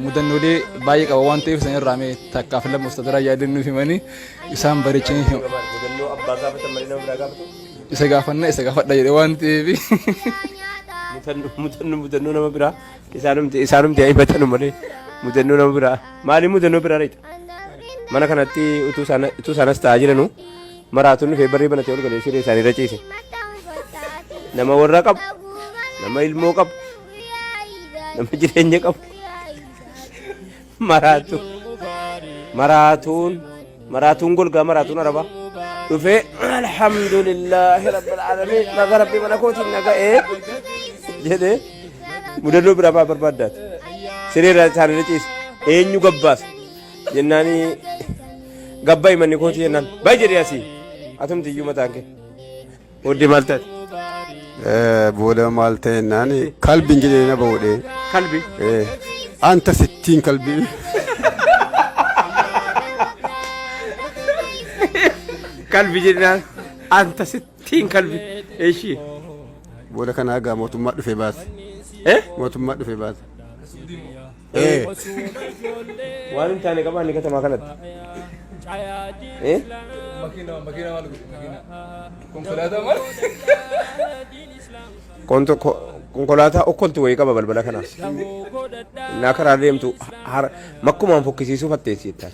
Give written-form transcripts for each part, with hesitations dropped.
mudannoolee baay'ee qaba waan ta'eef san irraa mee takkaaf lama ustaadara yaadannuuf himanii isaan bareechanii himu. Mudannoo abbaa gaafatan malee nama biraa gaafatu. Isa gaafannaa isa gaafadha jedhe waan ta'eef. Mudannoo nama biraa isaanumti himatan malee mudannoo nama biraa maali mudannoo biraa reeta. Mana kanatti utuu sanas ta'aa jiranu maraatuun dhufee barree banatee ol galee siree isaanii irra ciise. Nama warra qabu, nama ilmoo qabu, nama jireenya qabu. Maraatuun golgaa maraatuun arabaa dhufee alhamdulillahi rabbil alamin naga rabbi mana kootiin naga'ee jedhee mudannoo biraa maa barbaaddaati. Siree isaanii irra ciise eenyu gabbaasa jennaanii gabbaa himanni kootii jennaan baay'ee jedhee asii atumti iyyuu mataan kee booddee maal taate. Booda maal ta'e naan kalbiin jedhee na ba'uudhee. Kalbi. Anta sittiin kalbii. Kalbi jedhaan anta sittiin kalbi. Eeshi. Booda kanaa gaa mootummaa dhufee baase. Mootummaa dhufee baase. Waan hin taane qabaa inni katamaa kanatti. Makina maal konkolaataa maal? Konkolaataa okkoltu wayii qaba balbala kanaa. Naa karaa deemtu makkumaan fokkisiisuu fatteessi jettaan.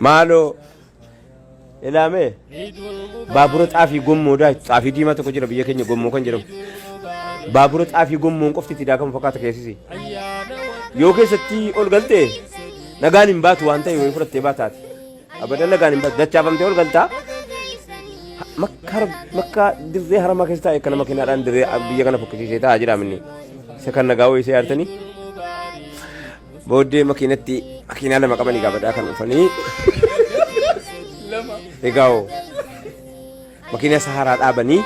Maaloo ilaamee baabura xaafii gommoodhaa xaafii diimaa tokko jira biyya keenya gommoo kan jedhamu. Baabura xaafii gommoon qofti itti daakamu fakkaata keessisi. Yoo keessatti ol galtee nagaan hin baatu waan ta'e wayii fudhattee baataati. Abadan nagaan hin baatu dachaafamtee ol galtaa. Makka dirree haramaa keessa taa'e kana makiinaadhaan dirree biyya kana fokkisiisee taa'aa jira minni. Isa kan nagaa wayii isa yaartanii. Booddee makiinaa lama qabanii gaafadhaa kan dhufanii. Egaa makiinaa saharaa dhaabanii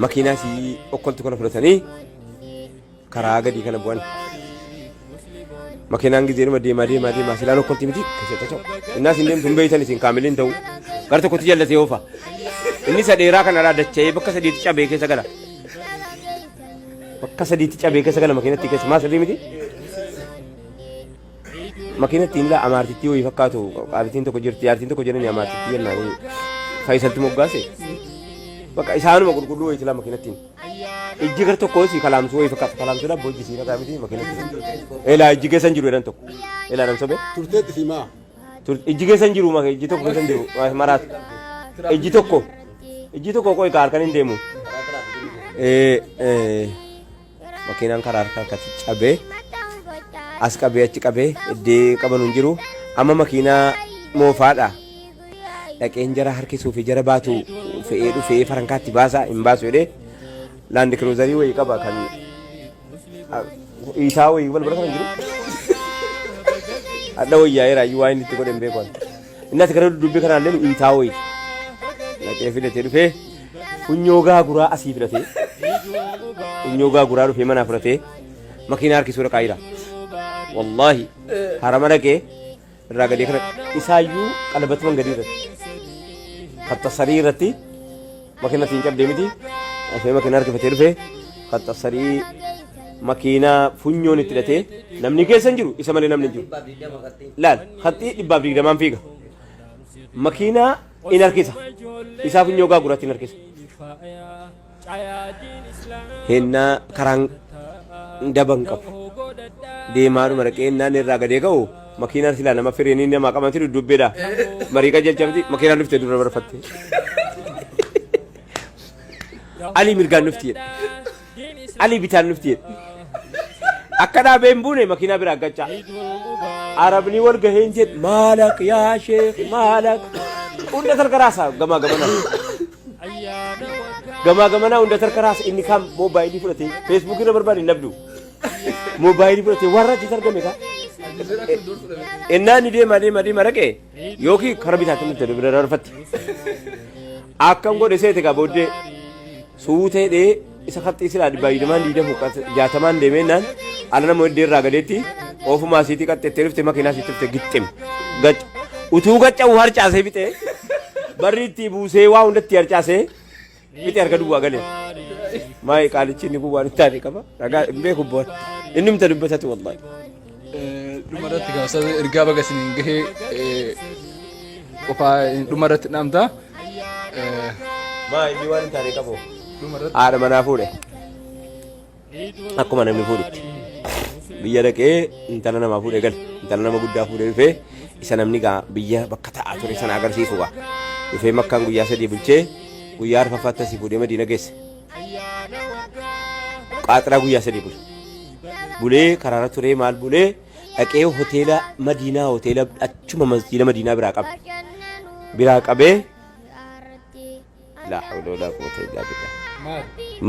makiinaa si okkoltu kana fudhatanii karaa gadii kana bu'an. Makiinaan gizeeruma deemaa silaan okkoltii miti keessatti ta'u. Innaas hin deemtu hin beeytan isin kaamiliin ta'u. Gara tokkotti jallatee oofa. Inni sadheeraa kanarraa dacha'ee bakka sadiitti cabee keessa gala. Bakka sadiitti cabee keessa gala makiinatti keessa maa sirrii miti? Makiinattiin ilaa amaartittii wayii fakkaatu qaalittiin tokko jirti yaartiin tokko jedhanii amaartittii jennaan faayisalti moggaase. Bakka isaanuma qulqulluu wayii silaa makiinattiin. Ijji gar tokko si kalaamsuu wayii fakkaata kalaamsuudha bojji si dhagaa miti makiinattiin. Elaa ijji keessan jiru jedhan tokko. Elaa nam sobee. Turteetti simaa. Ijji keessan jiru ijji tokko keessan jiru maraatu. Ijji tokko qoy kaar kan hin deemu. Makiinaan karaa harkatti cabee as qabee achi qabee iddee qaban hin jiru. Amma makiinaa moofaadha. Dhaqeen jara harkisuu fi jara baatu fe'ee dhufee farankaatti baasaa hin baasu jedhee laandi kiroozarii wayii qaba kan isaa wayii wal bira kan jiru. Adda wayyaa'ee raayyuu waa inni itti godhan beekan. Inni ati gara dubbii kanaallee isaa wayii. Dhaqee filatee dhufee funyoo gaaguraa asii filatee. Funyoo gaaguraa dhufee manaa fudhatee makiinaa harkisuu dhaqaa jira. Wallaahi harama dhaqee irraa gadee kana isaayyuu qalabatuman gadii irratti. Kattasarii irratti makiinattiin cabdee miti. Dhufee makiinaa harkifatee dhufee kattasarii makiinaa funyoon itti hidhatee namni keessa hin jiru isa malee namni hin jiru. Laal haxxii 120 fiiga. Makiinaa in harkisa. Isaa funyoo gaaguraatti in harkisa. Hennaa karaan daban qabu. Deemaadhuma dhaqee innaan irraa gadee ka'u makiinaan silaa nama fireenii namaa qabanti dudubbeedha. Marii qajeelchamti makiinaan dhuftee dura barfatte. Ali mirgaan dhufti jedha. Ali bitaan dhufti jedha. Akka dhaabee hin buune makiinaa biraa gaccaa. Arabni wal gahee hin jedhu maalak yaa sheekh maalak. Hunda tarkaraasaa gamaa gamanaa hunda tarkaraasaa inni kam moobaayilii fudhatee feesbuukii irra barbaade hin dhabdu. Moobaayilii fudhatee warra achitti argame kaa. Innaan ni deema dhaqee yookiin karaa bitaatiin nuti bira darfatti. Akkam godhe seete kaa booddee suutee dhee isa haxxii silaa baay'idamaan 60 deemennaan ala nama hedduu irraa gadeetti ofumaa asiitii qaxxeettee dhuftee makiinaa asiitti dhuftee gixxim gacca utuu gacca'u harcaasee fixee barri itti buusee waa hundatti harcaasee fixee harka duwwaa galee maay qaalichi inni kun waan hin taane qaba ragaa hin beeku boon inni mita dubbatatu wallahi dhumarratti gaafsa ergaa baga isiniin gahee qofaa dhumarratti dhaamta maa inni waan hin taane qabu haadha manaa fuudhe akkuma namni fuudhutti biyya dhaqee intala namaa fuudhee gal intala nama guddaa fuudhee dhufee isa namni gaa biyya bakka taa'aa ture sana agarsiisu gaa dhufee makkaan guyyaa sadii bulchee guyyaa arfaffaatti asii fuudhee Madiina geesse qaaxiraa guyyaa sadii bulee karaara turee maal bulee dhaqee hoteela Madiinaa hoteela achuma masjiida Madiinaa biraa qabee laa hawla walaa quwwata illaa billah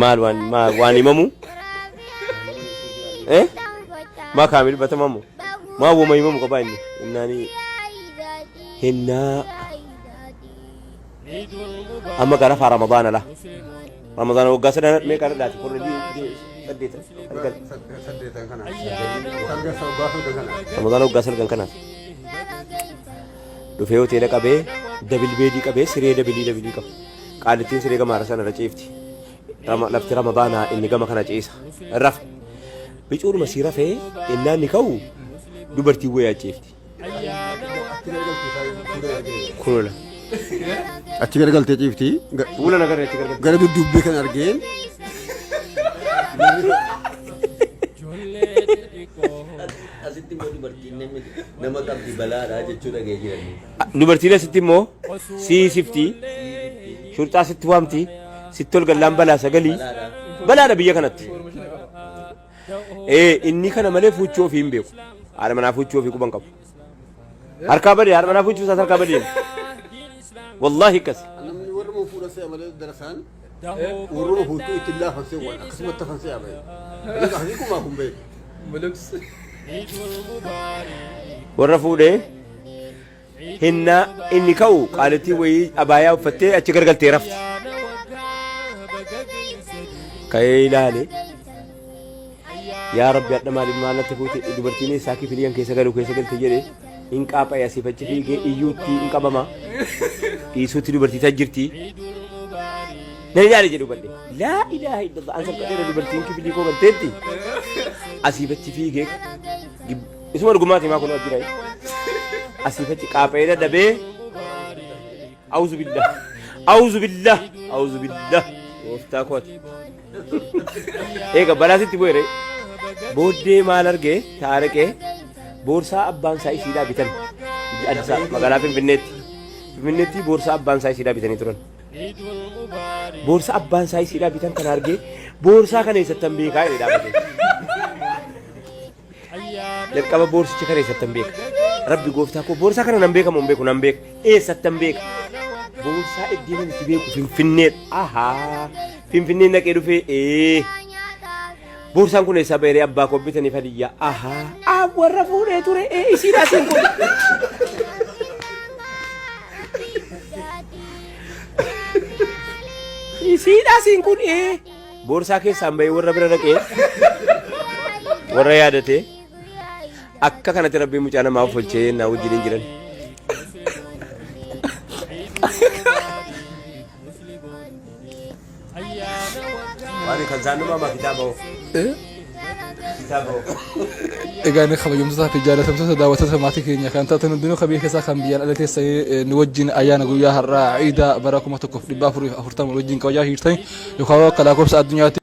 maal waan himamu ما كامل بتمامو ما هو ما يمامو قبائني إنني هنا أما كنا في رمضان لا رمضان وقاسنا ما كنا لا تقول لي سديت رمضان وقاسنا كنا دفعوا تيلا كبه دبل بيدي كبه سريع دبلي كب قالتين سريع كمارسنا رجيفتي لفت رمضان إني كم كنا جيسا الرف بيجور مسيرة فيه إننا نكو دبرتي ويا جيفتي كولا أتيجر قال تجيفتي ولا نقدر أتيجر قال دب كان أرجين dubartiin asitti immoo sii siftii shurxaa sitti waamti sitti ol gallaan balaa sagalii balaadha biyya kanatti inni kana malee fuuchuu ofii hin beeku haadha manaa fuuchuu ofii quban qabu harkaa badee haadha manaa fuuchuu isaas harkaa badee wallaahi akkas namni warra moo fuudha se'a malee darasaan warra fuuchuu itti laafan se'a waan akkasumatti tafan se'a bahe inni asii kumaa kun beeku warra fuudhee hinna inni ka'u qaalittii wayii abaayaa uffattee achi gargaltee rafti ka'ee ilaale yaa rabbi hadha maaliif maalatti fuute dubartiin isaa kifiliyan keessa galte jedhe hin qaapha'e asiif achi fiigee iyyuutti hin qabama dhiisuutti dubartii tajjirti nan yaade jedhu badhe laa ilaaha illallah an salphateera dubartiin kifilii koo galteetti asiif achi fiigee isuma dhugumaati maa kun ajjira asiif achi qaapha'ee dadhabee auzu billah gooftaa kooti eega balaasitti bu'eere booddee maal argee taaraqee boorsaa abbaan isaa isiidhaa bitan Addisa magaalaa Finfinneetti boorsaa abbaan isaa isiidhaa bitanii turan boorsaa abbaan isaa isiidhaa bitan kan argee boorsaa kana eessattan beekaa jedhee dhaabate jalqaba boorsicha kana eessattan beeka rabbi gooftaa koo boorsaa kana nan beekamu hin beeku nan beeka eessattan beeka boorsaa iddiin itti beeku Finfinneedha Finfinneen dhaqee dhufee boorsaan kun eessa beeree abbaa koo bitaniif hadiyyaa warra fuudhee ture isiidhaa siin kun isiidhaa siin kun boorsaa keessaan bahee warra bira dhaqee warra yaadate akka kanatti rabbiin mucaa namaaf folchee naa wajjin hin jiran waan kan zaanuma kitaaba egaa inni kabajamtootaa fi jaalatamtoota daawwattoota maatii keenya kan taatan hundinuu kan biyya keessaa kan biyyaan ala teessanii nu wajjin ayyaana guyyaa har'aa ciida bara 1440 wajjin kabajaa jirtan yookaan akka lakkoofsa addunyaatti